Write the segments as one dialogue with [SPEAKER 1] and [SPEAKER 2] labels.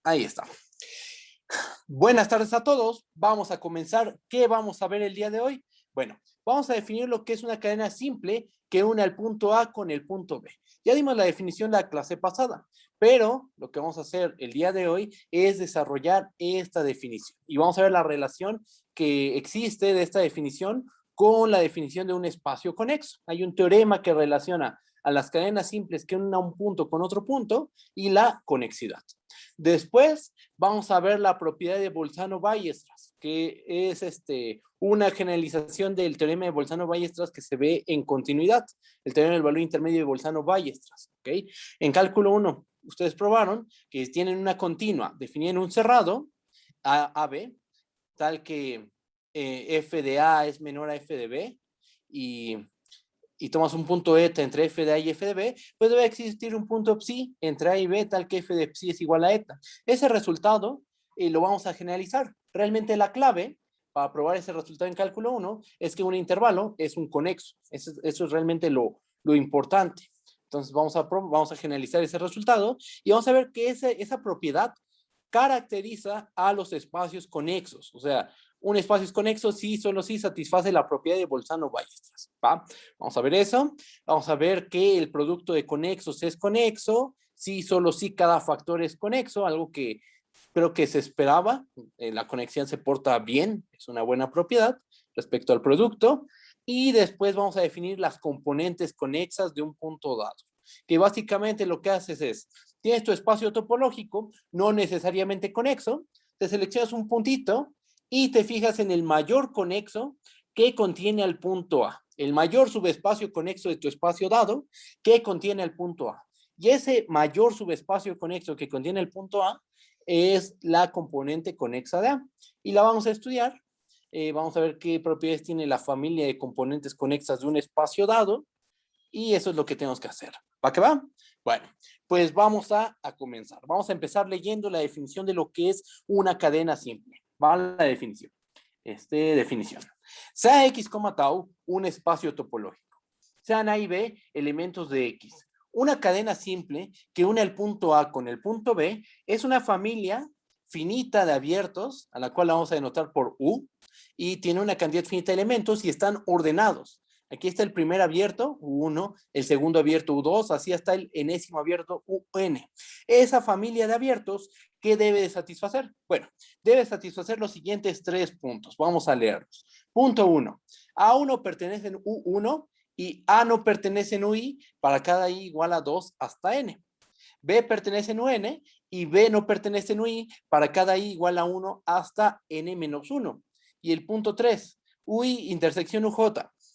[SPEAKER 1] Ahí está. Buenas tardes a todos. Vamos a comenzar. ¿Qué vamos a ver el día de hoy? Bueno, vamos a definir lo que es una cadena simple que une el punto A con el punto B. Ya dimos la definición la clase pasada, pero lo que vamos a hacer el día de hoy es desarrollar esta definición. Y vamos a ver la relación que existe de esta definición con la definición de un espacio conexo. Hay un teorema que relaciona a las cadenas simples que unen a un punto con otro punto y la conexidad. Después vamos a ver la propiedad de Bolzano-Weierstrass, que es una generalización del teorema de Bolzano-Weierstrass que se ve en continuidad, el teorema del valor intermedio de Bolzano-Weierstrass. ¿Okay? En cálculo 1, ustedes probaron que tienen una continua definida en un cerrado, AB, tal que f de A es menor a f de B, y tomas un punto eta entre f de A y f de B, pues debe existir un punto psi entre A y B, tal que f de psi es igual a eta. Ese resultado lo vamos a generalizar. Realmente la clave para probar ese resultado en cálculo 1 es que un intervalo es un conexo. Eso es realmente lo importante. Entonces vamos a generalizar ese resultado y vamos a ver que esa propiedad caracteriza a los espacios conexos. O sea, un espacio es conexo si solo si satisface la propiedad de Bolzano-Weierstrass. ¿Va? Vamos a ver eso. Vamos a ver que el producto de conexos es conexo si solo si cada factor es conexo, algo que creo que se esperaba. La conexión se porta bien, es una buena propiedad respecto al producto. Y después vamos a definir las componentes conexas de un punto dado, que básicamente lo que haces es, tienes tu espacio topológico, no necesariamente conexo, te seleccionas un puntito y te fijas en el mayor conexo que contiene al punto A, el mayor subespacio conexo de tu espacio dado que contiene al punto A. Y ese mayor subespacio conexo que contiene el punto A es la componente conexa de A. Y la vamos a estudiar. Vamos a ver qué propiedades tiene la familia de componentes conexas de un espacio dado. Y eso es lo que tenemos que hacer. ¿Va que va? Bueno, pues vamos a comenzar. Vamos a empezar leyendo la definición de lo que es una cadena simple. Va la definición. Definición. Sea X, tau, un espacio topológico. Sean A y B elementos de X. Una cadena simple que une el punto A con el punto B es una familia finita de abiertos, a la cual la vamos a denotar por U, y tiene una cantidad finita de elementos y están ordenados. Aquí está el primer abierto, U1, el segundo abierto, U2, así hasta el enésimo abierto, UN. Esa familia de abiertos, ¿qué debe de satisfacer? Bueno, debe satisfacer los siguientes 3 puntos. Vamos a leerlos. Punto 1. A1 pertenece en U1 y A no pertenece en UI para cada I igual a 2 hasta N. B pertenece en UN y B no pertenece en UI para cada I igual a 1 hasta N menos 1. Y el punto 3, UI intersección UJ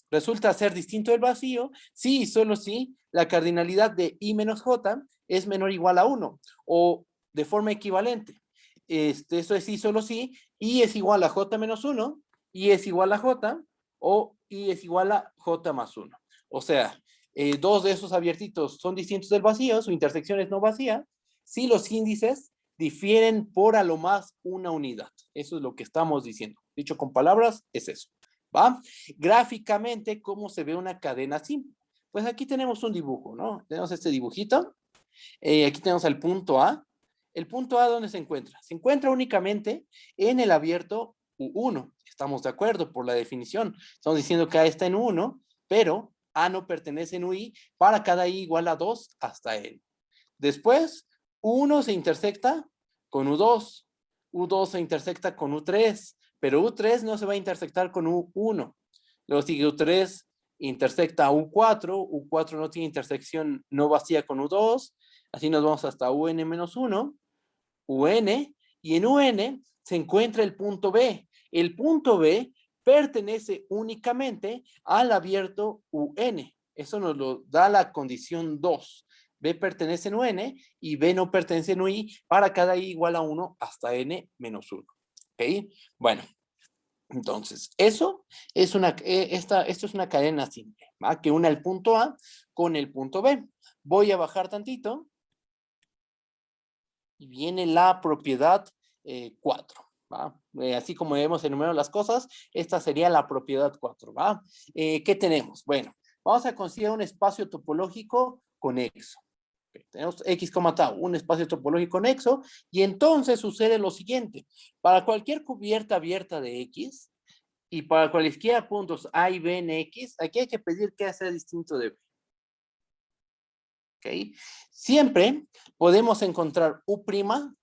[SPEAKER 1] resulta ser distinto del vacío si y solo si la cardinalidad de I menos J es menor o igual a 1 o de forma equivalente. Esto es si solo si I es igual a J menos 1, I es igual a J o I es igual a J más 1. O sea, dos de esos abiertitos son distintos del vacío, su intersección es no vacía, si los índices difieren por a lo más una unidad. Eso es lo que estamos diciendo. Dicho con palabras, es eso. ¿Va? Gráficamente, ¿cómo se ve una cadena simple? Pues aquí tenemos un dibujo, ¿no? Tenemos este dibujito. Aquí tenemos el punto A. ¿El punto A dónde se encuentra? Se encuentra únicamente en el abierto U1. Estamos de acuerdo por la definición. Estamos diciendo que A está en U1, pero A no pertenece en UI para cada I igual a 2 hasta N. Después, U1 se intersecta con U2. U2 se intersecta con U3. Pero U3 no se va a intersectar con U1. Luego sigue U3, intersecta U4. U4 no tiene intersección no vacía con U2. Así nos vamos hasta UN-1, UN, y en UN se encuentra el punto B. El punto B pertenece únicamente al abierto UN. Eso nos lo da la condición 2. B pertenece en UN y B no pertenece en UI para cada I igual a 1 hasta N menos 1. ¿Ok? Bueno, entonces, esto es una cadena simple, ¿va? Que une el punto A con el punto B. Voy a bajar tantito y viene la propiedad 4, ¿va? Así como hemos enumerado las cosas, esta sería la propiedad 4, ¿va? ¿Qué tenemos? Bueno, vamos a considerar un espacio topológico conexo, ¿ok? Tenemos X, tau, un espacio topológico conexo, y entonces sucede lo siguiente. Para cualquier cubierta abierta de X, y para cualquiera puntos A y B en X, aquí hay que pedir que sea distinto de B. ¿Ok? Siempre podemos encontrar U'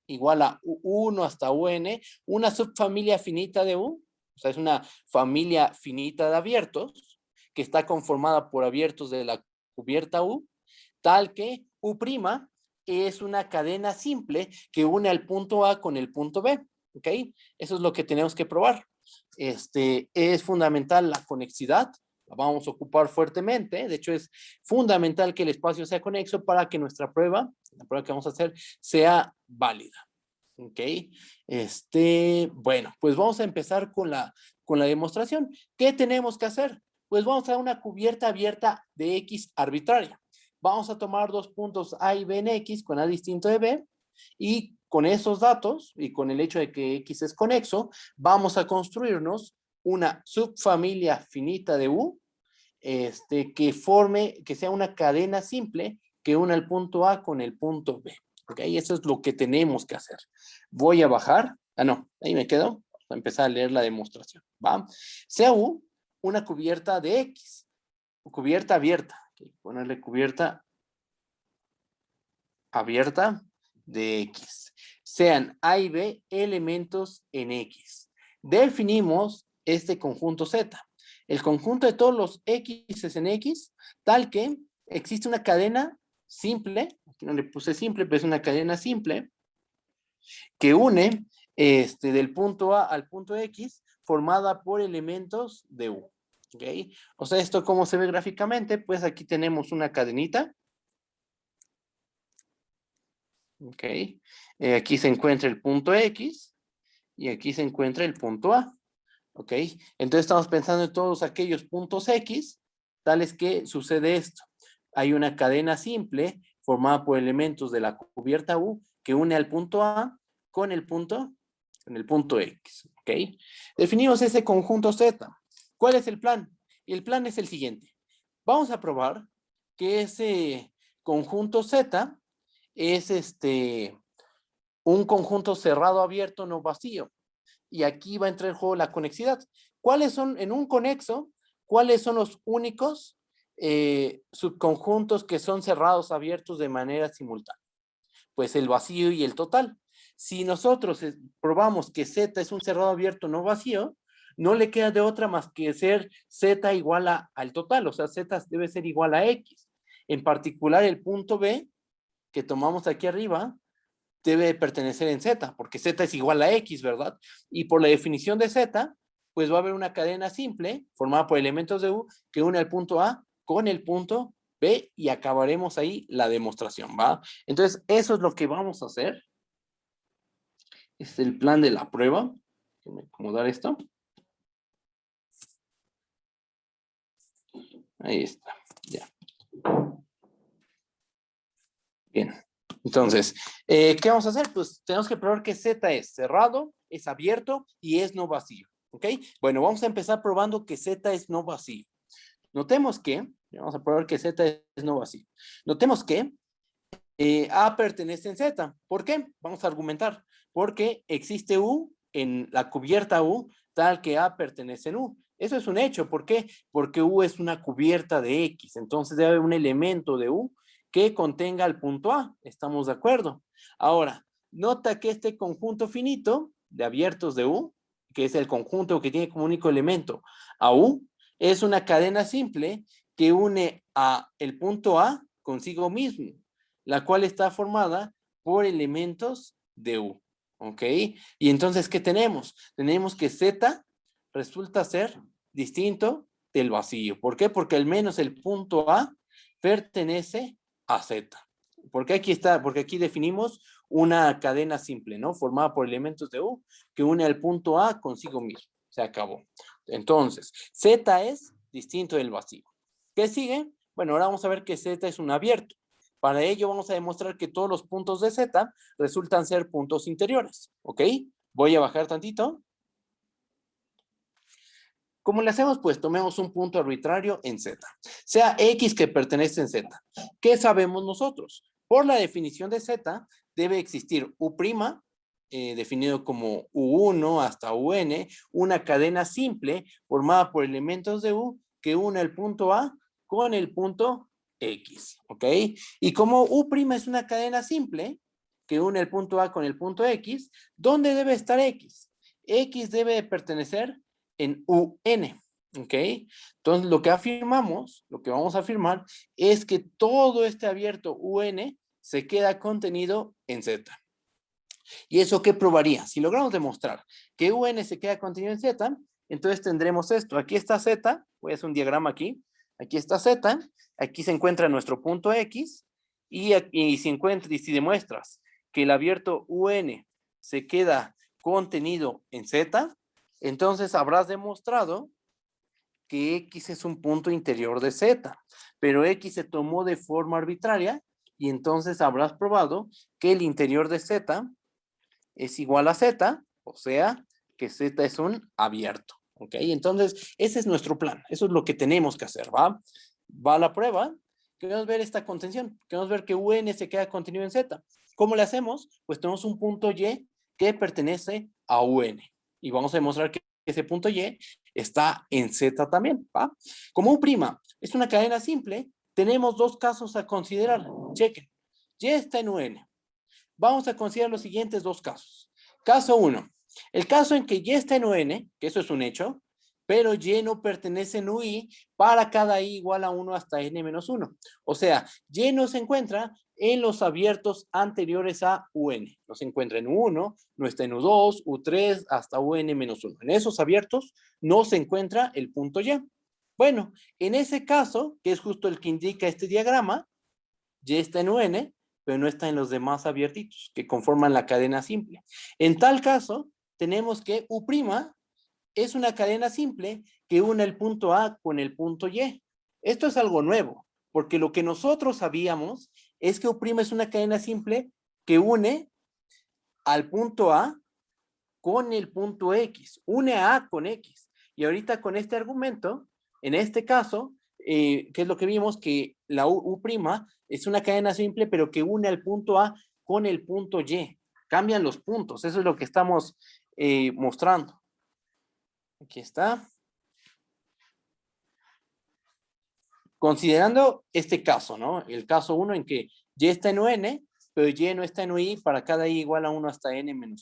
[SPEAKER 1] igual a U1 hasta UN, una subfamilia finita de U, o sea, es una familia finita de abiertos, que está conformada por abiertos de la cubierta U, tal que U' es una cadena simple que une al punto A con el punto B. ¿Ok? Eso es lo que tenemos que probar. Es fundamental la conexidad, la vamos a ocupar fuertemente. De hecho, es fundamental que el espacio sea conexo para que nuestra prueba, la prueba que vamos a hacer, sea válida. ¿Ok? Bueno, pues vamos a empezar con la demostración. ¿Qué tenemos que hacer? Pues vamos a dar una cubierta abierta de X arbitraria. Vamos a tomar dos puntos A y B en X con A distinto de B, y con esos datos y con el hecho de que X es conexo, vamos a construirnos una subfamilia finita de U, que sea una cadena simple que una el punto A con el punto B. ¿Ok? Eso es lo que tenemos que hacer. Voy a bajar. No, ahí me quedo. Vamos a empezar a leer la demostración. ¿Va? Sea U una cubierta de X. Cubierta abierta. Okay. Ponerle cubierta abierta de X. Sean A y B elementos en X. Definimos este conjunto Z. El conjunto de todos los X en X, tal que existe una cadena simple, aquí no le puse simple, pero es una cadena simple, que une del punto A al punto X, formada por elementos de U. ¿Ok? O sea, esto cómo se ve gráficamente, pues aquí tenemos una cadenita. ¿Ok? Aquí se encuentra el punto X y aquí se encuentra el punto A. ¿Ok? Entonces estamos pensando en todos aquellos puntos X, tales que sucede esto. Hay una cadena simple formada por elementos de la cubierta U que une al punto A con el punto X. ¿Ok? Definimos ese conjunto Z. ¿Cuál es el plan? Y el plan es el siguiente. Vamos a probar que ese conjunto Z es un conjunto cerrado, abierto, no vacío. Y aquí va a entrar en juego la conexidad. ¿Cuáles son, en un conexo, cuáles son los únicos subconjuntos que son cerrados, abiertos de manera simultánea? Pues el vacío y el total. Si nosotros probamos que Z es un cerrado abierto no vacío, no le queda de otra más que ser Z igual al total, o sea, Z debe ser igual a X. En particular, el punto B que tomamos aquí arriba debe pertenecer en Z, porque Z es igual a X, ¿verdad? Y por la definición de Z, pues va a haber una cadena simple formada por elementos de U que une el punto A con el punto B y acabaremos ahí la demostración, ¿va? Entonces, eso es lo que vamos a hacer. Este es el plan de la prueba. Déjenme acomodar esto. Ahí está, ya. Bien. Entonces, ¿qué vamos a hacer? Pues tenemos que probar que Z es cerrado, es abierto y es no vacío. ¿Ok? Bueno, vamos a empezar probando que Z es no vacío. Notemos que, vamos a probar que Z es no vacío. Notemos que A pertenece en Z. ¿Por qué? Vamos a argumentar. Porque existe U en la cubierta U tal que A pertenece en U. Eso es un hecho. ¿Por qué? Porque U es una cubierta de X. Entonces debe haber un elemento de U que contenga el punto A. ¿Estamos de acuerdo? Ahora, nota que este conjunto finito de abiertos de U, que es el conjunto que tiene como único elemento a U, es una cadena simple que une a el punto A consigo mismo, la cual está formada por elementos de U. ¿Ok? Y entonces, ¿qué tenemos? Tenemos que Z resulta ser distinto del vacío. ¿Por qué? Porque al menos el punto A pertenece a Z. Porque aquí está, porque aquí definimos una cadena simple, ¿no? Formada por elementos de U que une al punto A consigo mismo. Se acabó. Entonces, Z es distinto del vacío. ¿Qué sigue? Bueno, ahora vamos a ver que Z es un abierto. Para ello vamos a demostrar que todos los puntos de Z resultan ser puntos interiores. ¿Ok? Voy a bajar tantito. ¿Cómo le hacemos? Pues tomemos un punto arbitrario en Z. Sea X que pertenece en Z. ¿Qué sabemos nosotros? por la definición de Z, debe existir U', definido como U1 hasta UN, una cadena simple formada por elementos de U que une el punto A con el punto X, ¿ok? Y como U' es una cadena simple que une el punto A con el punto X, ¿dónde debe estar X? X debe pertenecer en UN, ¿ok? Entonces, lo que afirmamos, lo que vamos a afirmar, es que todo este abierto UN se queda contenido en Z. ¿Y eso qué probaría? Si logramos demostrar que UN se queda contenido en Z, entonces tendremos esto. Aquí está Z, voy a hacer un diagrama aquí. Aquí está Z, aquí se encuentra nuestro punto X, y si demuestras que el abierto UN se queda contenido en Z, entonces habrás demostrado que X es un punto interior de Z, pero X se tomó de forma arbitraria, y entonces habrás probado que el interior de Z es igual a Z, o sea, que Z es un abierto, ¿ok? Entonces, ese es nuestro plan, eso es lo que tenemos que hacer, ¿va? Va a la prueba, queremos ver esta contención, queremos ver que UN se queda contenido en Z. ¿Cómo le hacemos? Pues tenemos un punto Y que pertenece a UN, y vamos a demostrar que ese punto Y está en Z también, ¿va? Como U' es una cadena simple, tenemos dos casos a considerar, chequen, Y está en UN. Vamos a considerar los siguientes dos casos. Caso 1. El caso en que Y está en UN, que eso es un hecho, pero Y no pertenece en UI para cada I igual a 1 hasta N-1. O sea, Y no se encuentra en los abiertos anteriores a UN. No se encuentra en U1, no está en U2, U3, hasta UN-1. En esos abiertos no se encuentra el punto Y. Bueno, en ese caso, que es justo el que indica este diagrama, Y está en UN, pero no está en los demás abiertitos que conforman la cadena simple. En tal caso, tenemos que U' es una cadena simple que une el punto A con el punto Y. Esto es algo nuevo, porque lo que nosotros sabíamos es que U' es una cadena simple que une al punto A con el punto X, une a A con X. Y ahorita con este argumento, en este caso, ¿qué es lo que vimos? Que la U' es una cadena simple, pero que une al punto A con el punto Y. Cambian los puntos, eso es lo que estamos mostrando. Aquí está. Considerando este caso, ¿no? El caso 1 en que Y está en UN, pero Y no está en UI para cada I igual a 1 hasta N-1.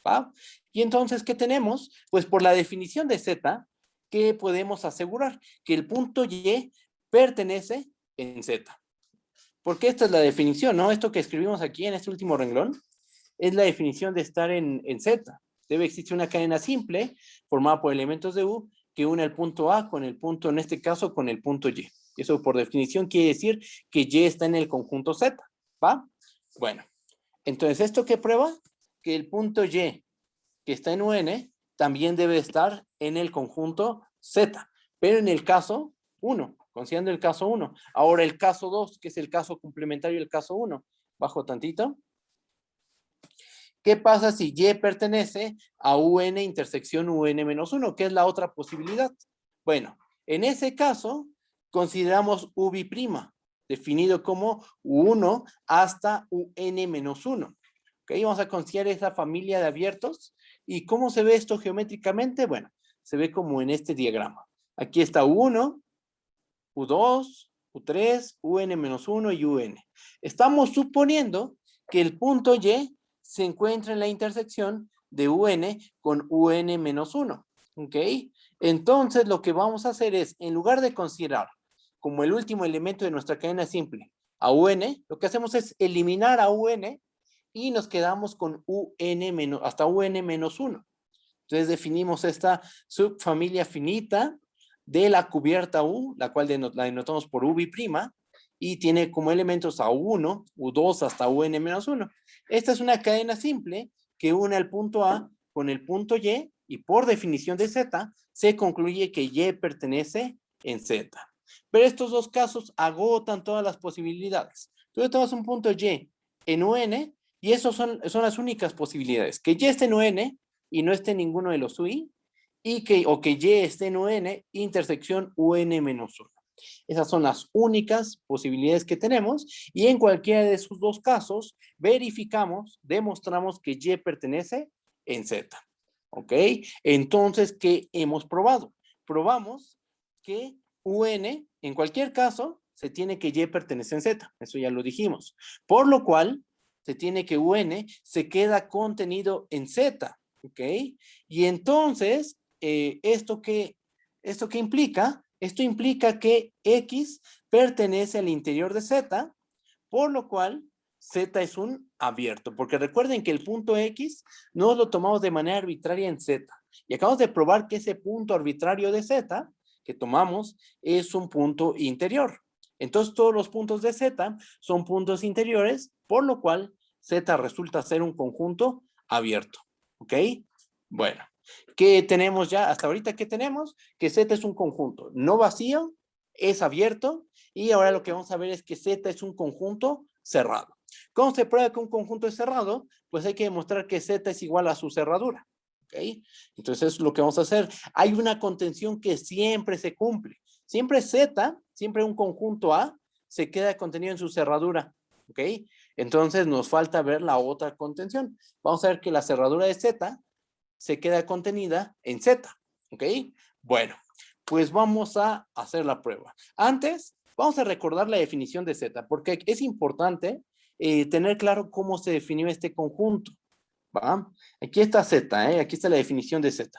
[SPEAKER 1] ¿Va? Y entonces, ¿qué tenemos? Pues por la definición de Z, ¿qué podemos asegurar? Que el punto Y pertenece en Z. Porque esta es la definición, ¿no? Esto que escribimos aquí en este último renglón es la definición de estar en Z. Debe existir una cadena simple formada por elementos de U que une el punto A con el punto, en este caso, con el punto Y. Eso por definición quiere decir que Y está en el conjunto Z, ¿va? Bueno, entonces, ¿esto qué prueba? Que el punto Y que está en UN también debe estar en el conjunto Z, pero en el caso 1, considerando el caso 1. Ahora el caso 2, que es el caso complementario del caso 1. Bajo tantito. ¿Qué pasa si Y pertenece a UN intersección UN-1, que es la otra posibilidad? Bueno, en ese caso, consideramos UBI', definido como U1 hasta UN-1. ¿Ok? Vamos a considerar esa familia de abiertos. ¿Y cómo se ve esto geométricamente? Bueno, se ve como en este diagrama. Aquí está U1, U2, U3, UN-1 y UN. Estamos suponiendo que el punto Y se encuentra en la intersección de UN con UN-1. ¿Ok? Entonces, lo que vamos a hacer es, en lugar de considerar como el último elemento de nuestra cadena simple a UN, lo que hacemos es eliminar a UN y nos quedamos con UN hasta UN-1. Entonces, definimos esta subfamilia finita de la cubierta U, la cual la denotamos por UBI', y tiene como elementos a U1, U2 hasta UN-1. Esta es una cadena simple que une el punto A con el punto y por definición de Z, se concluye que Y pertenece en Z. Pero estos dos casos agotan todas las posibilidades. Entonces tenemos un punto Y en UN, y esos son las únicas posibilidades. Que Y esté en UN y no esté en ninguno de los UI, o que Y esté en UN, intersección UN-1. Esas son las únicas posibilidades que tenemos y en cualquiera de esos dos casos verificamos, demostramos que Y pertenece en Z. ¿Ok? Entonces, ¿qué hemos probado? Probamos que UN, en cualquier caso, se tiene que Y pertenece en Z. Eso ya lo dijimos. Por lo cual, se tiene que UN se queda contenido en Z. ¿Ok? Y entonces, ¿esto qué implica? Esto implica que X pertenece al interior de Z, por lo cual Z es un abierto, porque recuerden que el punto X no lo tomamos de manera arbitraria en Z. Y acabamos de probar que ese punto arbitrario de Z que tomamos es un punto interior. Entonces todos los puntos de Z son puntos interiores, por lo cual Z resulta ser un conjunto abierto. ¿Ok? Bueno, ¿qué tenemos ya hasta ahorita? ¿Qué tenemos? Que Z es un conjunto no vacío, es abierto, y ahora lo que vamos a ver es que Z es un conjunto cerrado. ¿Cómo se prueba que un conjunto es cerrado? Pues hay que demostrar que Z es igual a su cerradura. ¿Ok? Entonces, lo que vamos a hacer, hay una contención que siempre se cumple. Siempre Z, siempre un conjunto A, se queda contenido en su cerradura. ¿Ok? Entonces, nos falta ver la otra contención. Vamos a ver que la cerradura de Z se queda contenida en Z. ¿Ok? Bueno, pues vamos a hacer la prueba. Antes, vamos a recordar la definición de Z, porque es importante tener claro cómo se definió este conjunto. ¿Va? Aquí está Z, aquí está la definición de Z.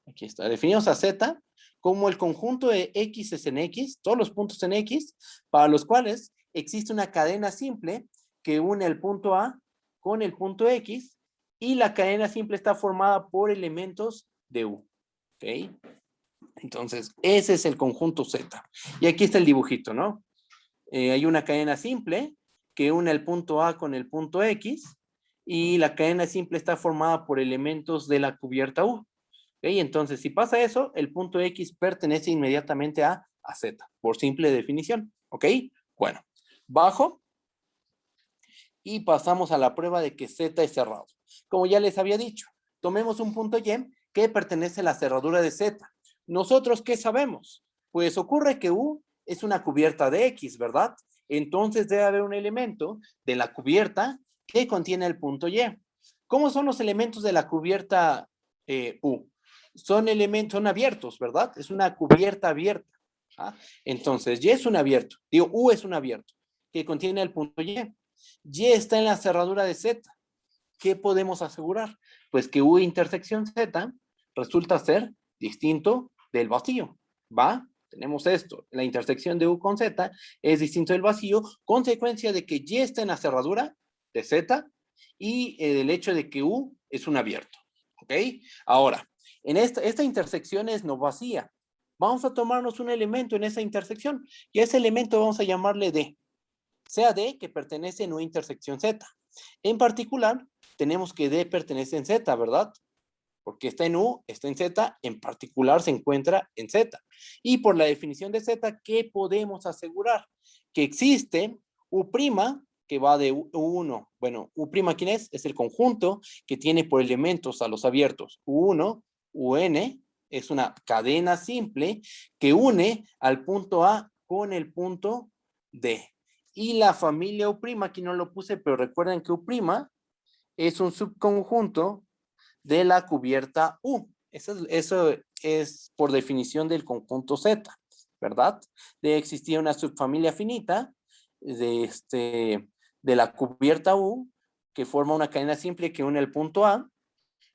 [SPEAKER 1] Aquí está. Definimos a Z como el conjunto de X es en X, todos los puntos en X, para los cuales existe una cadena simple que une el punto A con el punto X, y la cadena simple está formada por elementos de U. ¿Ok? Entonces, ese es el conjunto Z. Y aquí está el dibujito, ¿no? Hay una cadena simple que une el punto A con el punto X, y la cadena simple está formada por elementos de la cubierta U. ¿Okay? Entonces, si pasa eso, el punto X pertenece inmediatamente a Z, por simple definición. ¿Ok? Bueno, bajo y pasamos a la prueba de que Z es cerrado. Como ya les había dicho, tomemos un punto Y que pertenece a la cerradura de Z. ¿Nosotros qué sabemos? Pues ocurre que U es una cubierta de X, ¿verdad? Entonces debe haber un elemento de la cubierta que contiene el punto Y. ¿Cómo son los elementos de la cubierta U? Son elementos, son abiertos, ¿verdad? Es una cubierta abierta. ¿Ah? Entonces, Y es un abierto. Digo, U es un abierto que contiene el punto Y. Y está en la cerradura de Z. ¿Qué podemos asegurar? Pues que U intersección Z resulta ser distinto del vacío. ¿Va? Tenemos esto. La intersección de U con Z es distinto del vacío, consecuencia de que Y está en la cerradura de Z y el hecho de que U es un abierto. ¿Ok? Ahora, en esta intersección es no vacía. Vamos a tomarnos un elemento en esa intersección y a ese elemento vamos a llamarle D. Sea D que pertenece en una intersección Z. En particular, tenemos que D pertenece en Z, ¿verdad? Porque está en U, está en Z, en particular se encuentra en Z. Y por la definición de Z, ¿qué podemos asegurar? Que existe U', que va de U1. Bueno, U', ¿quién es? Es el conjunto que tiene por elementos a los abiertos U1, UN, es una cadena simple que une al punto A con el punto D. Y la familia U', aquí no lo puse, pero recuerden que U' es un subconjunto de la cubierta U. Eso es por definición del conjunto Z, ¿verdad? Debe existir una subfamilia finita de la cubierta U que forma una cadena simple que une el punto A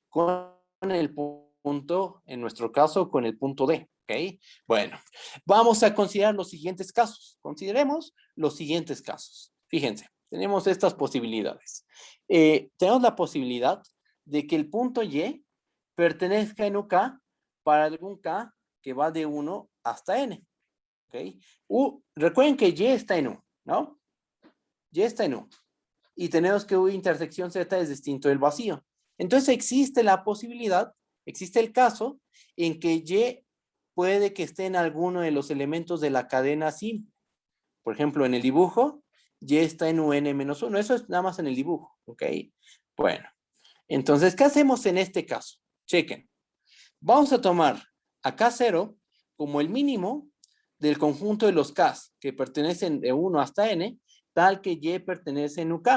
[SPEAKER 1] con el punto, en nuestro caso, con el punto D. ¿Ok? Bueno, vamos a considerar los siguientes casos. Consideremos los siguientes casos. Fíjense, tenemos estas posibilidades. Tenemos la posibilidad de que el punto Y pertenezca en UK para algún K que va de 1 hasta N. ¿Okay? Recuerden que Y está en U, ¿no? Y está en U. Y tenemos que U intersección Z es distinto del vacío. Entonces existe la posibilidad, existe el caso en que Y puede que esté en alguno de los elementos de la cadena simple. Por ejemplo, en el dibujo, Y está en UN-1. Eso es nada más en el dibujo, ¿ok? Bueno, entonces, ¿qué hacemos en este caso? Chequen. Vamos a tomar a K0 como el mínimo del conjunto de los Ks que pertenecen de 1 hasta n, tal que Y pertenece en UK.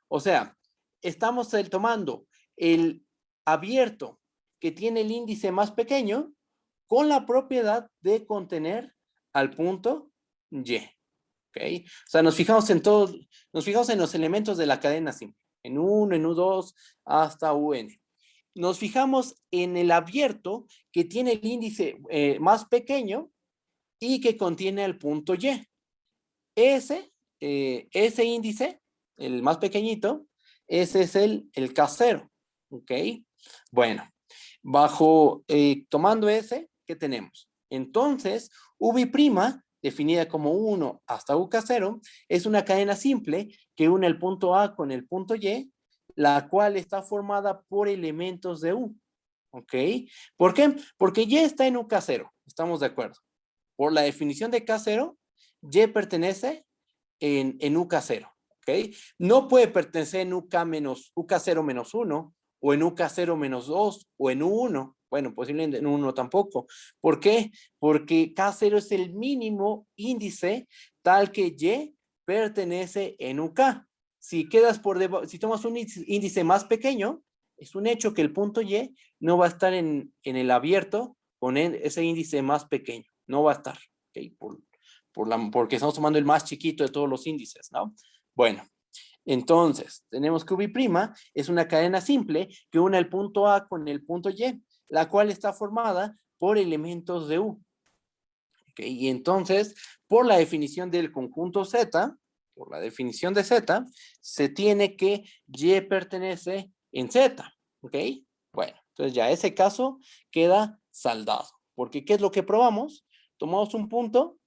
[SPEAKER 1] O sea, estamos tomando el abierto que tiene el índice más pequeño con la propiedad de contener al punto Y. ¿Ok? O sea, nos fijamos en todos, nos fijamos en los elementos de la cadena simple, en 1, en U2, hasta UN. Nos fijamos en el abierto que tiene el índice más pequeño y que contiene el punto Y. Ese índice, el más pequeñito, ese es el K0. ¿Ok? Bueno, tomando ese, ¿qué tenemos? Entonces, V', definida como 1 hasta UK0, es una cadena simple que une el punto A con el punto Y, la cual está formada por elementos de U. ¿Ok? ¿Por qué? Porque Y está en UK0, estamos de acuerdo. Por la definición de K0, Y pertenece en UK0. ¿Ok? No puede pertenecer en UK0 menos 1, o en UK0 menos 2, o en U1. Bueno, posiblemente en U1 tampoco. ¿Por qué? Porque K0 es el mínimo índice tal que Y pertenece en UK. Si tomas un índice más pequeño, es un hecho que el punto Y no va a estar en el abierto con ese índice más pequeño. No va a estar. ¿Ok? Porque estamos tomando el más chiquito de todos los índices, ¿no? Bueno, entonces, tenemos que V' es una cadena simple que une el punto A con el punto Y, la cual está formada por elementos de U. ¿Okay? Y entonces, por la definición del conjunto Z, por la definición de Z, se tiene que Y pertenece en Z. ¿Ok? Bueno, entonces ya ese caso queda saldado. Porque ¿qué es lo que probamos? Tomamos un punto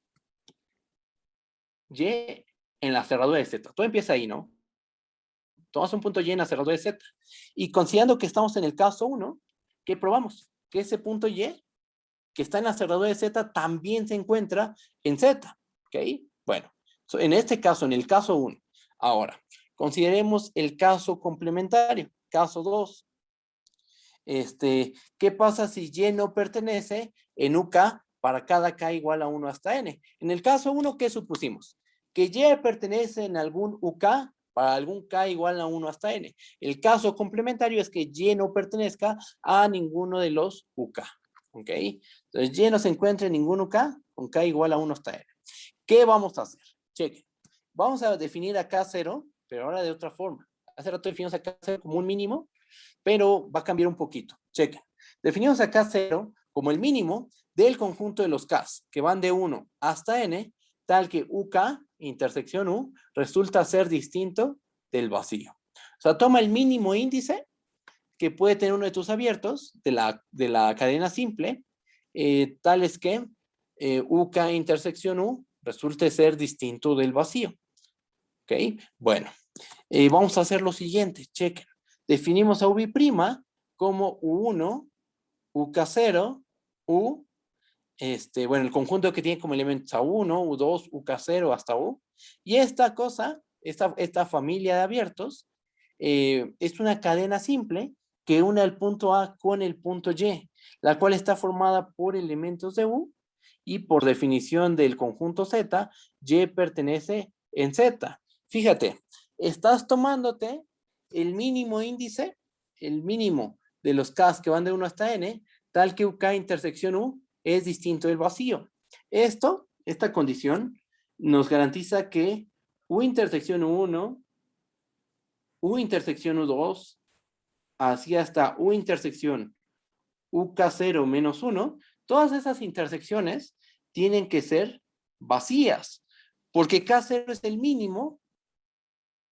[SPEAKER 1] Y en la cerradura de Z. Todo empieza ahí, ¿no? Tomamos un punto Y en la cerradura de Z. Y considerando que estamos en el caso 1, ¿qué probamos? Que ese punto Y que está en la cerradura de Z también se encuentra en Z. ¿Ok? Bueno, en este caso, en el caso 1. Ahora, consideremos el caso complementario, caso 2. ¿Qué pasa si Y no pertenece en UK para cada K igual a 1 hasta N? En el caso 1, ¿qué supusimos? Que Y pertenece en algún UK para algún K igual a 1 hasta N. El caso complementario es que Y no pertenezca a ninguno de los UK. ¿Ok? Entonces, Y no se encuentra en ningún UK con K igual a 1 hasta N. ¿Qué vamos a hacer? Chequen. Vamos a definir a K0, pero ahora de otra forma. Hace rato definimos a K0 como un mínimo, pero va a cambiar un poquito. Chequen. Definimos a K0 como el mínimo del conjunto de los Ks, que van de 1 hasta N, tal que UK, intersección U, resulta ser distinto del vacío. O sea, toma el mínimo índice que puede tener uno de tus abiertos de la cadena simple, tales que UK intersección U resulte ser distinto del vacío. ¿Ok? Bueno, vamos a hacer lo siguiente, chequen. Definimos a V' como U1, UK0, U, bueno, el conjunto que tiene como elementos a U1, U2, UK0 hasta U. Y esta cosa, esta familia de abiertos, es una cadena simple que une el punto A con el punto Y, la cual está formada por elementos de U y por definición del conjunto Z, Y pertenece en Z. Fíjate, estás tomándote el mínimo índice, el mínimo de los Ks que van de 1 hasta N, tal que UK intersección U es distinto del vacío. Esta condición nos garantiza que U intersección U1, U intersección U2, así hasta U intersección UK0 menos 1, todas esas intersecciones tienen que ser vacías, porque K0 es el mínimo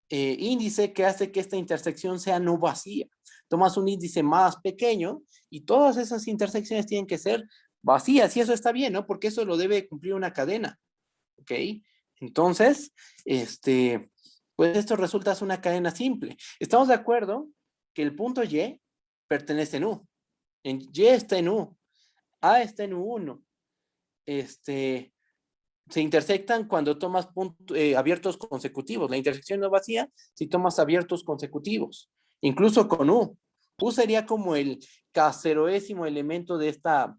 [SPEAKER 1] índice que hace que esta intersección sea no vacía. Tomas un índice más pequeño y todas esas intersecciones tienen que ser vacías, y eso está bien, ¿no? Porque eso lo debe cumplir una cadena, ¿ok? Entonces, pues esto resulta ser una cadena simple. Estamos de acuerdo que el punto Y pertenece en U. Y está en U. A está en U1. Se intersectan cuando tomas abiertos consecutivos. La intersección no vacía si tomas abiertos consecutivos, incluso con U. U sería como el caseroésimo elemento de esta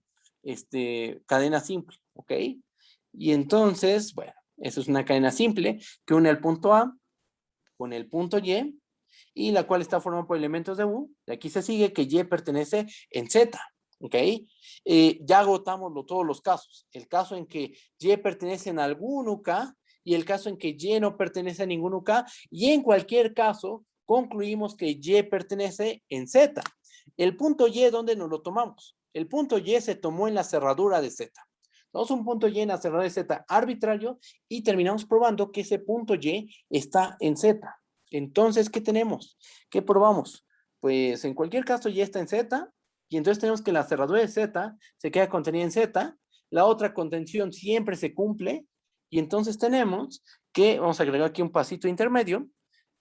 [SPEAKER 1] cadena simple, ¿ok? Y entonces, bueno, eso es una cadena simple que une el punto A con el punto y la cual está formada por elementos de U. De aquí se sigue que Y pertenece en Z. ¿Ok? Ya agotamos todos los casos. El caso en que Y pertenece en algún UK y el caso en que Y no pertenece a ningún UK. Y en cualquier caso, concluimos que Y pertenece en Z. El punto Y, ¿dónde nos lo tomamos? El punto Y se tomó en la cerradura de Z. Tomamos un punto Y en la cerradura de Z arbitrario y terminamos probando que ese punto Y está en Z. Entonces, ¿qué tenemos? ¿Qué probamos? Pues en cualquier caso Y está en Z y entonces tenemos que la cerradura de Z se queda contenida en Z, la otra contención siempre se cumple y entonces tenemos que, vamos a agregar aquí un pasito intermedio,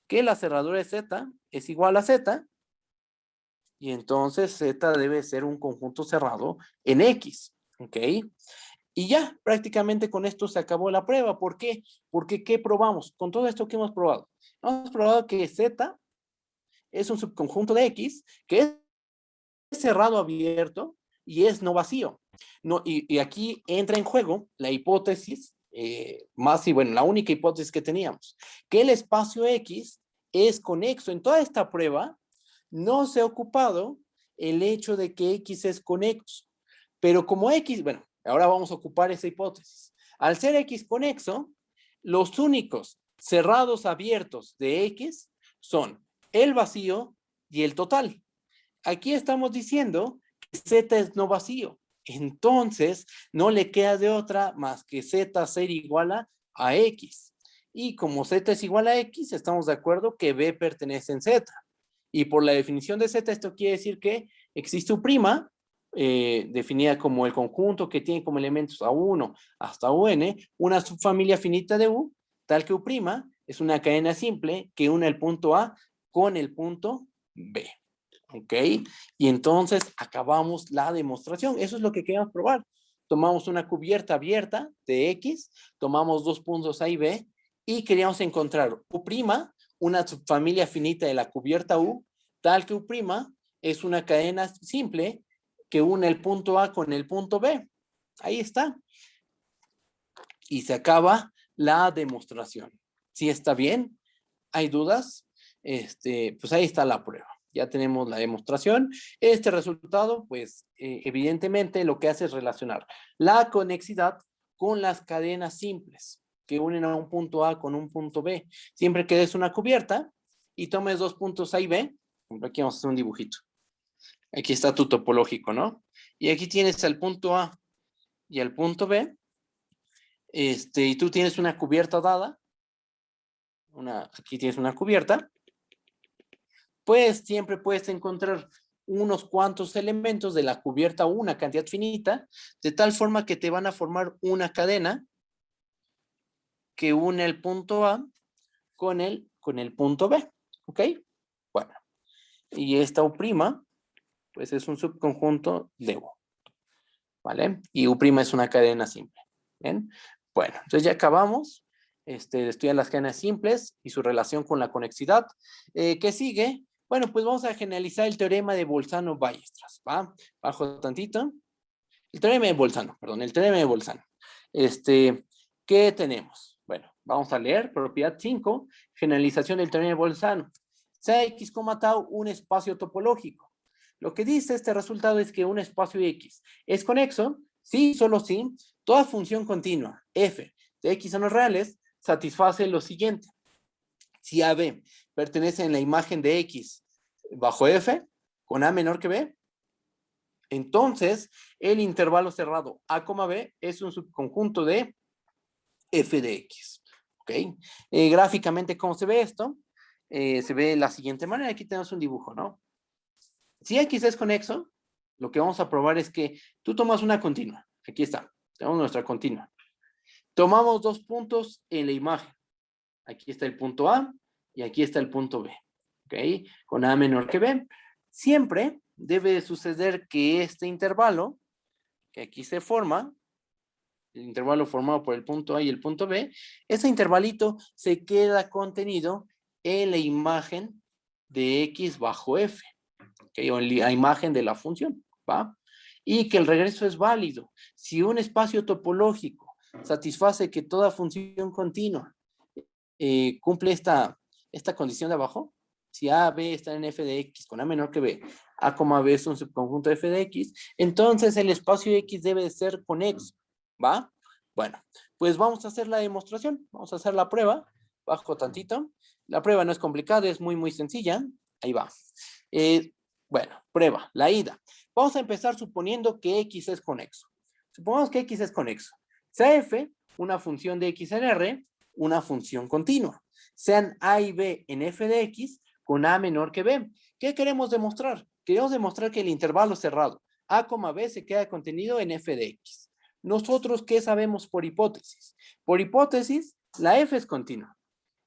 [SPEAKER 1] que la cerradura de Z es igual a Z y entonces Z debe ser un conjunto cerrado en X, ¿ok? Y ya, prácticamente con esto se acabó la prueba. ¿Por qué? Porque ¿qué probamos? Con todo esto que hemos probado. Hemos probado que Z es un subconjunto de X que es cerrado abierto y es no vacío. No, y aquí entra en juego la hipótesis, más y bueno, la única hipótesis que teníamos, que el espacio X es conexo. En toda esta prueba no se ha ocupado el hecho de que X es conexo. Pero como X, bueno, ahora vamos a ocupar esa hipótesis. Al ser X conexo, los únicos cerrados abiertos de X son el vacío y el total. Aquí estamos diciendo que Z es no vacío. Entonces, no le queda de otra más que Z ser igual a X. Y como Z es igual a X, estamos de acuerdo que B pertenece en Z. Y por la definición de Z, esto quiere decir que existe U', definida como el conjunto que tiene como elementos A1 hasta UN, una subfamilia finita de U, tal que U' es una cadena simple que une el punto A con el punto B. ¿Ok? Y entonces acabamos la demostración. Eso es lo que queríamos probar. Tomamos una cubierta abierta de X, tomamos dos puntos A y B y queríamos encontrar U', una subfamilia finita de la cubierta U, tal que U' es una cadena simple que une el punto A con el punto B. Ahí está. Y se acaba la demostración. ¿Sí está bien? ¿Hay dudas? Pues ahí está la prueba. Ya tenemos la demostración. Este resultado, pues evidentemente lo que hace es relacionar la conexidad con las cadenas simples que unen a un punto A con un punto B. Siempre que des una cubierta y tomes dos puntos A y B, aquí vamos a hacer un dibujito. Aquí está tu topológico, ¿no? Y aquí tienes el punto A y el punto B. Y tú tienes una cubierta dada. Aquí tienes una cubierta. Pues siempre puedes encontrar unos cuantos elementos de la cubierta, una cantidad finita, de tal forma que te van a formar una cadena que une el punto A con el punto B. ¿Ok? Bueno, y esta U', pues es un subconjunto de U. ¿Vale? Y U' es una cadena simple. ¿Bien? Bueno, entonces ya acabamos de estudiar las cadenas simples y su relación con la conexidad. ¿Qué sigue? Bueno, pues vamos a generalizar el teorema de Bolzano-Weierstrass, ¿va? Bajo tantito. El teorema de Bolzano, perdón, el teorema de Bolzano. ¿Qué tenemos? Bueno, vamos a leer propiedad 5, generalización del teorema de Bolzano. Sea X, tau un espacio topológico. Lo que dice este resultado es que un espacio X es conexo, sí, solo sí, toda función continua, f de X son los reales, satisface lo siguiente. Si AB pertenece en la imagen de X bajo F, con A menor que B, entonces el intervalo cerrado A, B es un subconjunto de F de X. ¿Ok? Gráficamente, ¿cómo se ve esto? Se ve de la siguiente manera. Aquí tenemos un dibujo, ¿no? Si X es conexo, lo que vamos a probar es que tú tomas una continua. Aquí está. Tenemos nuestra continua. Tomamos dos puntos en la imagen. Aquí está el punto A y aquí está el punto B. ¿Ok? Con A menor que B. Siempre debe suceder que este intervalo, que aquí se forma, el intervalo formado por el punto A y el punto B, ese intervalito se queda contenido en la imagen de X bajo F. ¿Okay? O en la imagen de la función, ¿va? Y que el regreso es válido. Si un espacio topológico satisface que toda función continua cumple esta condición de abajo. Si A, B están en f de x con A menor que B, A, B es un subconjunto de f de x, entonces el espacio x debe de ser conexo, ¿va? Bueno, pues vamos a hacer la demostración, vamos a hacer la prueba, bajo tantito. La prueba no es complicada, es muy sencilla. Ahí va. Bueno, prueba, la ida. Vamos a empezar suponiendo que x es conexo. Supongamos que x es conexo. Sea f una función de x en R, una función continua. Sean a y b en f de x con a menor que b. ¿Qué queremos demostrar? Queremos demostrar que el intervalo cerrado a, b se queda contenido en f de x. Nosotros, ¿qué sabemos por hipótesis? Por hipótesis, la f es continua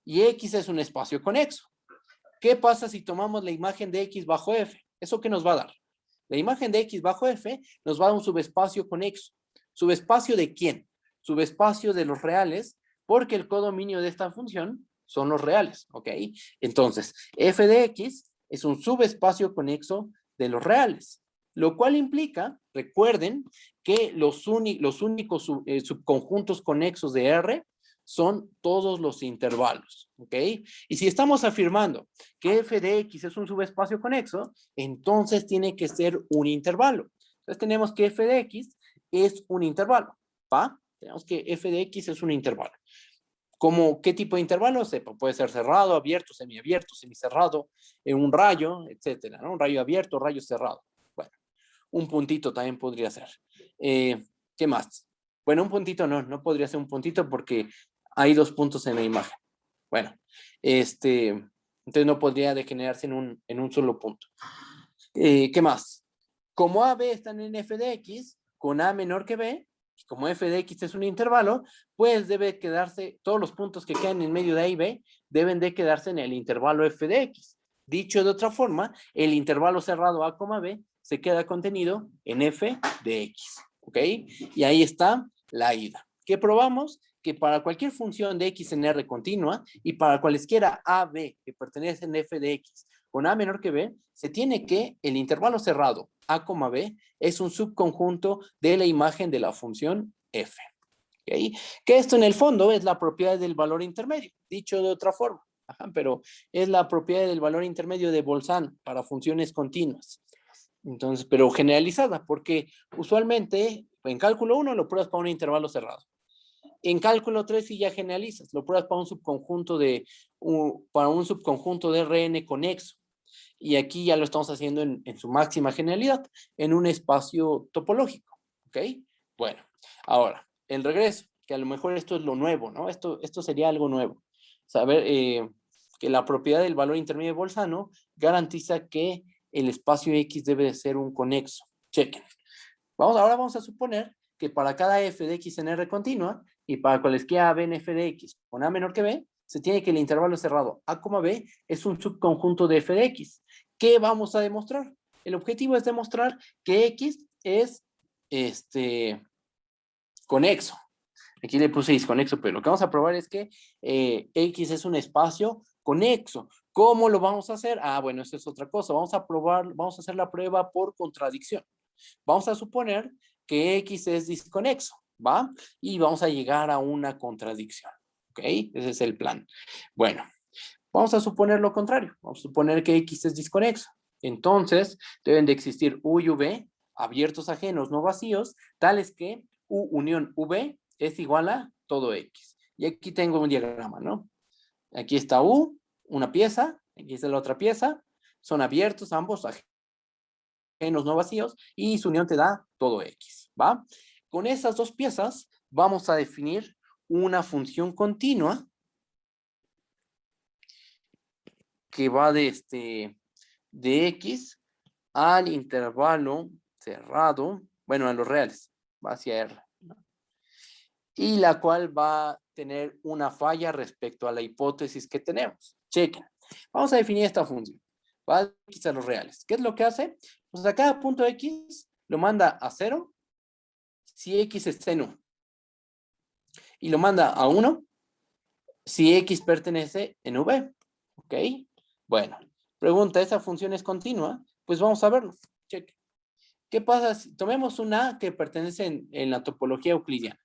[SPEAKER 1] y x es un espacio conexo. ¿Qué pasa si tomamos la imagen de x bajo f? ¿Eso qué nos va a dar? La imagen de x bajo f nos va a dar un subespacio conexo. ¿Subespacio de quién? Subespacio de los reales, porque el codominio de esta función son los reales, ¿ok? Entonces, f de x es un subespacio conexo de los reales, lo cual implica, recuerden, que los únicos subconjuntos conexos de R son todos los intervalos, ¿ok? Y si estamos afirmando que f de x es un subespacio conexo, entonces tiene que ser un intervalo. Entonces tenemos que f de x es un intervalo, ¿va? Tenemos que f de x es un intervalo. ¿Cómo, qué tipo de intervalo? Puede ser cerrado, abierto, semicerrado, un rayo, etcétera, ¿no? Un rayo abierto, rayo cerrado. Bueno, un puntito también podría ser. ¿Qué más? Bueno, un puntito no podría ser un puntito porque hay dos puntos en la imagen. Bueno, entonces no podría degenerarse en un solo punto. ¿Qué más? Como A, B están en f de x, con A menor que B, como f de x es un intervalo, pues debe quedarse, todos los puntos que quedan en medio de A y B, deben de quedarse en el intervalo f de x. Dicho de otra forma, el intervalo cerrado A, B, se queda contenido en f de x, ¿ok? Y ahí está la ida. ¿Qué probamos? Que para cualquier función de x en R continua y para cualesquiera a, b que pertenecen a f de x con a menor que b, se tiene que el intervalo cerrado a, b es un subconjunto de la imagen de la función f. ¿Okay? Que esto en el fondo es la propiedad del valor intermedio, dicho de otra forma. Ajá, pero es la propiedad del valor intermedio de Bolzano para funciones continuas. Entonces, pero generalizada, porque usualmente en cálculo 1 lo pruebas para un intervalo cerrado. En cálculo 3 si ya generalizas, lo pruebas para un subconjunto de Rn conexo. Y aquí ya lo estamos haciendo en su máxima generalidad, en un espacio topológico. ¿Ok? Bueno, ahora, el regreso, que a lo mejor esto es lo nuevo, ¿no? Esto sería algo nuevo. Saber que la propiedad del valor intermedio de Bolzano garantiza que el espacio X debe de ser un conexo. Chequen. Ahora vamos a suponer que para cada f de x en R continua y para cualesquiera b en f de x con a menor que b, se tiene que el intervalo cerrado a, b es un subconjunto de f de x. ¿Qué vamos a demostrar? El objetivo es demostrar que x es conexo. Aquí le puse disconexo, pero lo que vamos a probar es que x es un espacio conexo. ¿Cómo lo vamos a hacer? Ah, bueno, eso es otra cosa. Vamos a hacer la prueba por contradicción. Vamos a suponer que X es disconexo, ¿va? Y vamos a llegar a una contradicción, ¿ok? Ese es el plan. Bueno, vamos a suponer lo contrario. Vamos a suponer que X es disconexo. Entonces, deben de existir U y V, abiertos ajenos, no vacíos, tales que U unión V es igual a todo X. Y aquí tengo un diagrama, ¿no? Aquí está U, una pieza, aquí está la otra pieza, son abiertos ambos ajenos no vacíos, y su unión te da todo X, ¿va? Con esas dos piezas vamos a definir una función continua que va de X al intervalo cerrado, bueno, a los reales, va hacia R, ¿no? Y la cual va a tener una falla respecto a la hipótesis que tenemos. Chequen. Vamos a definir esta función. Va de X a los reales. ¿Qué es lo que hace? Pues a cada punto X lo manda a 0 si X está en U. Y lo manda a 1 si X pertenece en V. ¿Ok? Bueno, pregunta, ¿esa función es continua? Pues vamos a verlo. Cheque. ¿Qué pasa si tomemos una que pertenece en la topología euclidiana?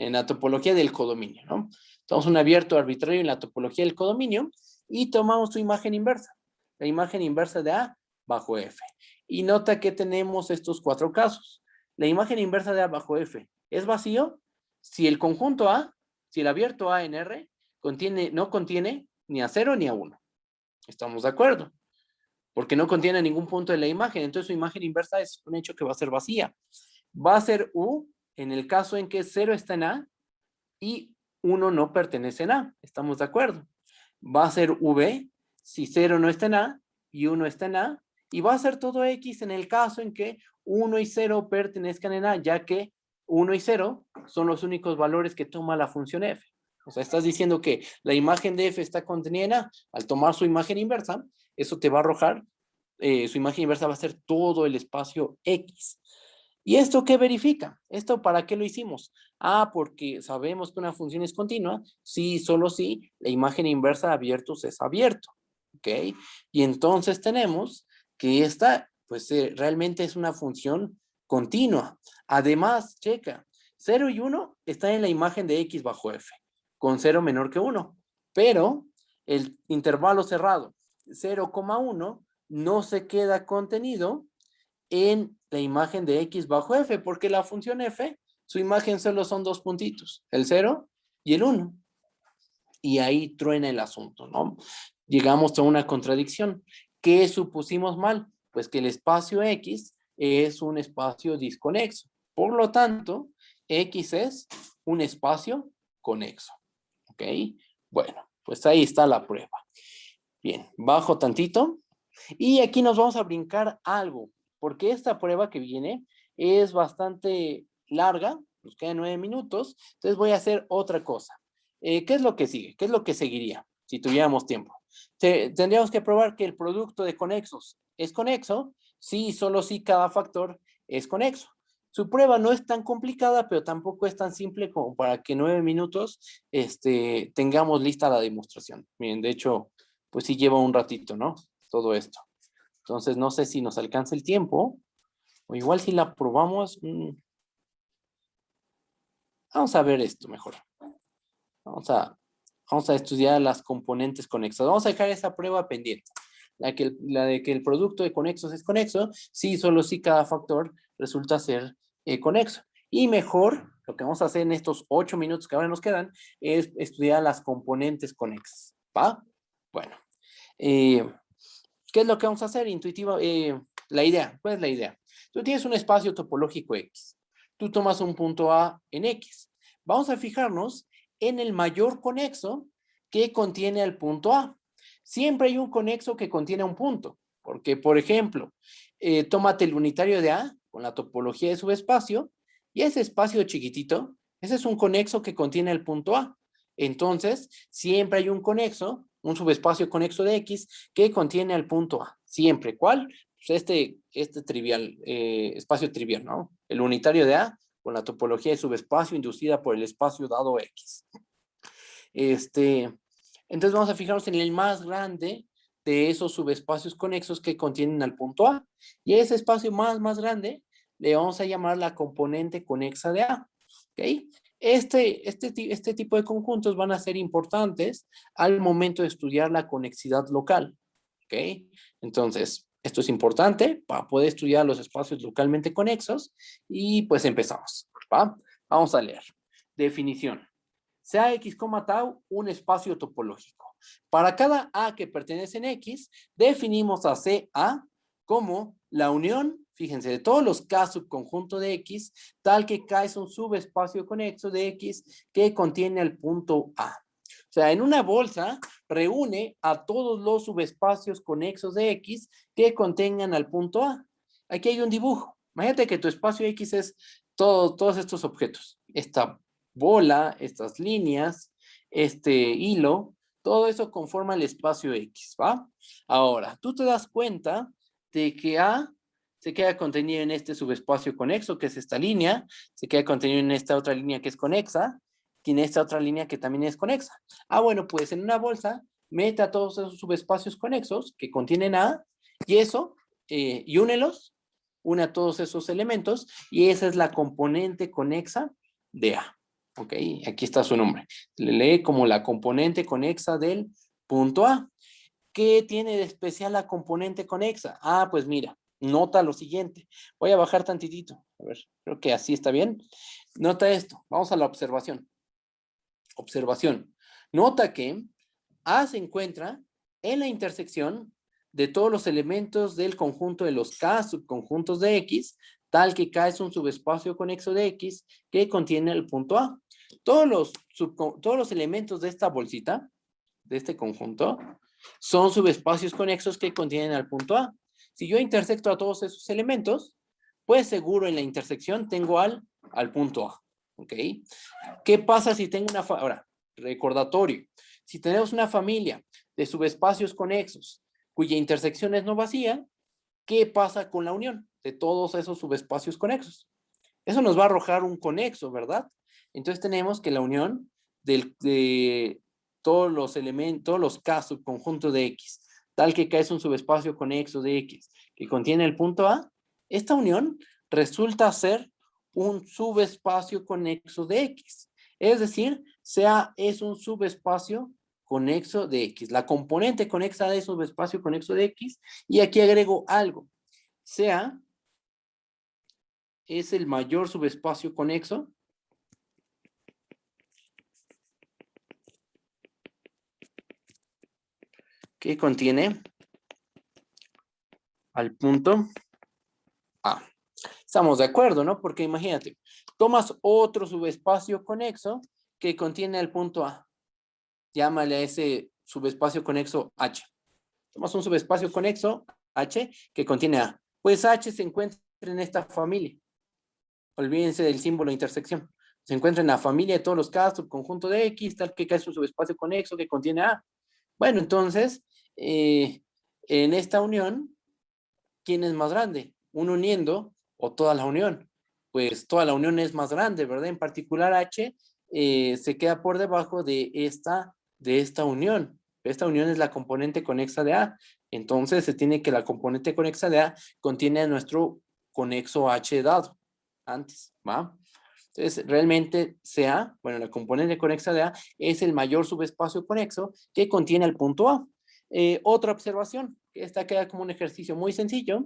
[SPEAKER 1] en la topología del codominio, ¿no? Tomamos un abierto arbitrario en la topología del codominio y tomamos su imagen inversa, la imagen inversa de A bajo F. Y nota que tenemos estos cuatro casos. La imagen inversa de A bajo F es vacío si el conjunto A, si el abierto A en R no contiene ni a 0 ni a 1. ¿Estamos de acuerdo? Porque no contiene ningún punto de la imagen. Entonces su imagen inversa es un hecho que va a ser vacía. Va a ser U en el caso en que 0 está en A y 1 no pertenece en A. ¿Estamos de acuerdo? Va a ser V si 0 no está en A y 1 está en A. Y va a ser todo X en el caso en que 1 y 0 pertenezcan en A, ya que 1 y 0 son los únicos valores que toma la función f. O sea, estás diciendo que la imagen de f está contenida en A. Al tomar su imagen inversa, eso te va a arrojar, su imagen inversa va a ser todo el espacio X. ¿Y esto qué verifica? ¿Esto para qué lo hicimos? Ah, porque sabemos que una función es continua, sí, solo si la imagen inversa de abiertos es abierto. ¿Ok? Y entonces tenemos que esta, pues realmente es una función continua. Además, checa, 0 y 1 están en la imagen de X bajo F, con 0 menor que 1. Pero el intervalo cerrado, 0,1, no se queda contenido en la imagen de X bajo F, porque la función F, su imagen solo son dos puntitos, el 0 y el 1. Y ahí truena el asunto, ¿no? Llegamos a una contradicción. ¿Qué supusimos mal? Pues que el espacio X es un espacio disconexo. Por lo tanto, X es un espacio conexo. ¿Ok? Bueno, pues ahí está la prueba. Bien, bajo tantito. Y aquí nos vamos a brincar algo, porque esta prueba que viene es bastante larga, nos quedan 9 minutos, entonces voy a hacer otra cosa. ¿Qué es lo que sigue? ¿Qué es lo que seguiría si tuviéramos tiempo? Tendríamos que probar que el producto de conexos es conexo, sí y solo si cada factor es conexo. Su prueba no es tan complicada, pero tampoco es tan simple como para que en 9 minutos tengamos lista la demostración. Miren, de hecho, pues sí lleva un ratito, ¿no? Todo esto. Entonces, no sé si nos alcanza el tiempo, o igual si la probamos. Vamos a ver esto mejor. Vamos a estudiar las componentes conexas. Vamos a dejar esa prueba pendiente. La de que el producto de conexos es conexo, sí, solo si cada factor resulta ser conexo. Y mejor, lo que vamos a hacer en estos 8 minutos que ahora nos quedan, es estudiar las componentes conexas. ¿Va? Bueno. ¿Qué es lo que vamos a hacer? Intuitiva, la idea. ¿Cuál es la idea? Tú tienes un espacio topológico X. Tú tomas un punto A en X. Vamos a fijarnos en el mayor conexo que contiene al punto A. Siempre hay un conexo que contiene un punto. Porque, por ejemplo, tómate el unitario de A con la topología de subespacio y ese espacio chiquitito, ese es un conexo que contiene el punto A. Entonces, siempre hay un conexo, un subespacio conexo de X que contiene al punto A. Siempre. ¿Cuál? Pues este trivial, espacio trivial, ¿no? El unitario de A con la topología de subespacio inducida por el espacio dado X. Entonces vamos a fijarnos en el más grande de esos subespacios conexos que contienen al punto A. Y ese espacio más grande le vamos a llamar la componente conexa de A. ¿Ok? Este tipo de conjuntos van a ser importantes al momento de estudiar la conexidad local. ¿Ok? Entonces, esto es importante para poder estudiar los espacios localmente conexos y pues empezamos. ¿Va? Vamos a leer. Definición. Sea X, tau un espacio topológico. Para cada A que pertenece en X, definimos a CA como la unión, fíjense, de todos los K subconjunto de X, tal que K es un subespacio conexo de X que contiene el punto A. O sea, en una bolsa reúne a todos los subespacios conexos de X que contengan al punto A. Aquí hay un dibujo. Imagínate que tu espacio X es todos estos objetos. Esta bola, estas líneas, este hilo, todo eso conforma el espacio X, ¿va? Ahora, tú te das cuenta de que A se queda contenido en este subespacio conexo, que es esta línea, se queda contenido en esta otra línea que es conexa, tiene esta otra línea que también es conexa. Ah, bueno, pues en una bolsa, mete a todos esos subespacios conexos que contienen A, y eso, y únelos, une a todos esos elementos, y esa es la componente conexa de A. Ok, aquí está su nombre. Le lee como la componente conexa del punto A. ¿Qué tiene de especial la componente conexa? Ah, pues mira, nota lo siguiente. Voy a bajar tantitito. A ver, creo que así está bien. Nota esto. Vamos a la observación. Observación. Nota que A se encuentra en la intersección de todos los elementos del conjunto de los K subconjuntos de X, tal que K es un subespacio conexo de X que contiene el punto A. Todos los elementos de esta bolsita, de este conjunto, son subespacios conexos que contienen al punto A. Si yo intersecto a todos esos elementos, pues seguro en la intersección tengo al punto A. ¿Ok? ¿Qué pasa si tengo una... Ahora, recordatorio. Si tenemos una familia de subespacios conexos cuya intersección es no vacía, ¿qué pasa con la unión de todos esos subespacios conexos? Eso nos va a arrojar un conexo, ¿verdad? Entonces tenemos que la unión de todos los elementos, todos los K subconjuntos de X, tal que K es un subespacio conexo de X que contiene el punto A, esta unión resulta ser un subespacio conexo de X. Es decir, sea es un subespacio conexo de X. La componente conexa de subespacio conexo de X, y aquí agrego algo. Sea es el mayor subespacio conexo que contiene al punto A. Estamos de acuerdo, ¿no? Porque imagínate, tomas otro subespacio conexo que contiene al punto A. Llámale a ese subespacio conexo H. Tomas un subespacio conexo H que contiene A. Pues H se encuentra en esta familia. Olvídense del símbolo de intersección. Se encuentra en la familia de todos los K, subconjunto de X, tal que es un subespacio conexo que contiene A. Bueno, entonces, en esta unión, ¿quién es más grande? ¿Un uniendo o toda la unión? Pues toda la unión es más grande, ¿verdad? En particular H se queda por debajo de esta unión. Esta unión es la componente conexa de A. Entonces se tiene que la componente conexa de A contiene a nuestro conexo H dado antes, ¿va? Entonces, realmente CA, bueno, la componente conexa de A es el mayor subespacio conexo que contiene el punto A. Otra observación, que esta queda como un ejercicio muy sencillo,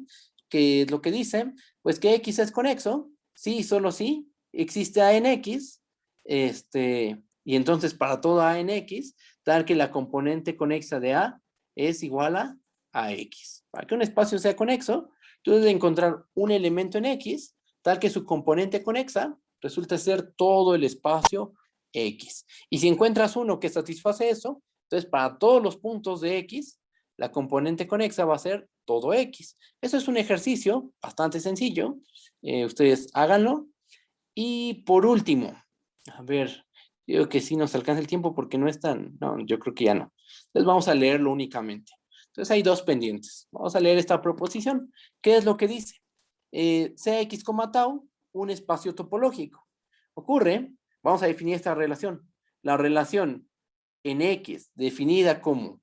[SPEAKER 1] que es lo que dice, pues que X es conexo, sí, solo sí, existe A en X, y entonces para todo A en X, tal que la componente conexa de A es igual a X. Para que un espacio sea conexo, tú debes encontrar un elemento en X, tal que su componente conexa resulta ser todo el espacio X. Y si encuentras uno que satisface eso, entonces para todos los puntos de X, la componente conexa va a ser todo X. Eso es un ejercicio bastante sencillo. Ustedes háganlo. Y por último, a ver, digo que sí nos alcanza el tiempo porque no es tan, no, yo creo que ya no. Entonces vamos a leerlo únicamente. Entonces hay dos pendientes. Vamos a leer esta proposición. ¿Qué es lo que dice? Sea X, tau, un espacio topológico. Ocurre, vamos a definir esta relación. La relación en X definida como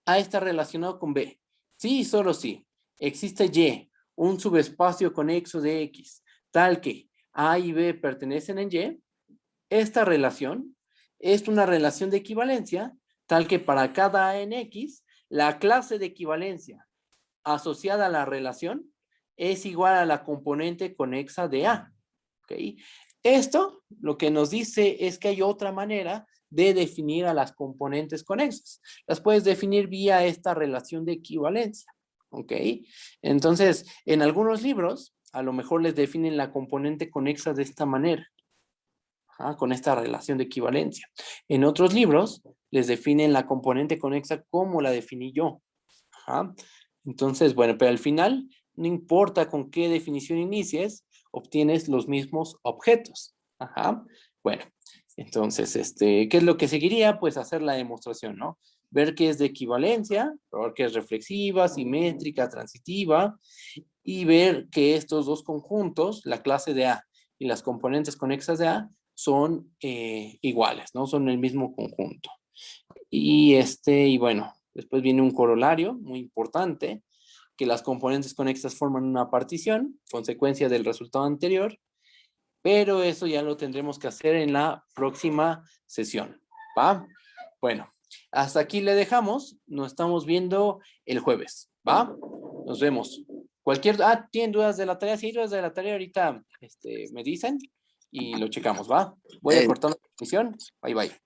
[SPEAKER 1] A está relacionado con B. Sí, solo sí. Existe Y, un subespacio conexo de X, tal que A y B pertenecen en Y. Esta relación es una relación de equivalencia, tal que para cada A en X, la clase de equivalencia asociada a la relación es igual a la componente conexa de A. ¿Okay? Esto lo que nos dice es que hay otra manera de definir a las componentes conexas. Las puedes definir vía esta relación de equivalencia. ¿Ok? Entonces, en algunos libros, a lo mejor les definen la componente conexa de esta manera, con esta relación de equivalencia. En otros libros, les definen la componente conexa como la definí yo. Ajá. Entonces, bueno, pero al final, no importa con qué definición inicies, obtienes los mismos objetos. Ajá. Bueno, entonces, ¿qué es lo que seguiría? Pues hacer la demostración, ¿no? Ver qué es de equivalencia, ver qué es reflexiva, simétrica, transitiva, y ver que estos dos conjuntos, la clase de A y las componentes conexas de A, son iguales, ¿no? Son el mismo conjunto. Y bueno, después viene un corolario muy importante, que las componentes conexas forman una partición, consecuencia del resultado anterior, pero eso ya lo tendremos que hacer en la próxima sesión, ¿va? Bueno, hasta aquí le dejamos. Nos estamos viendo el jueves, ¿va? Nos vemos. ¿Tienen dudas de la tarea? Si hay dudas de la tarea, ahorita me dicen y lo checamos, ¿va? Voy a
[SPEAKER 2] Eh,
[SPEAKER 1] cortar la transmisión. Bye, bye.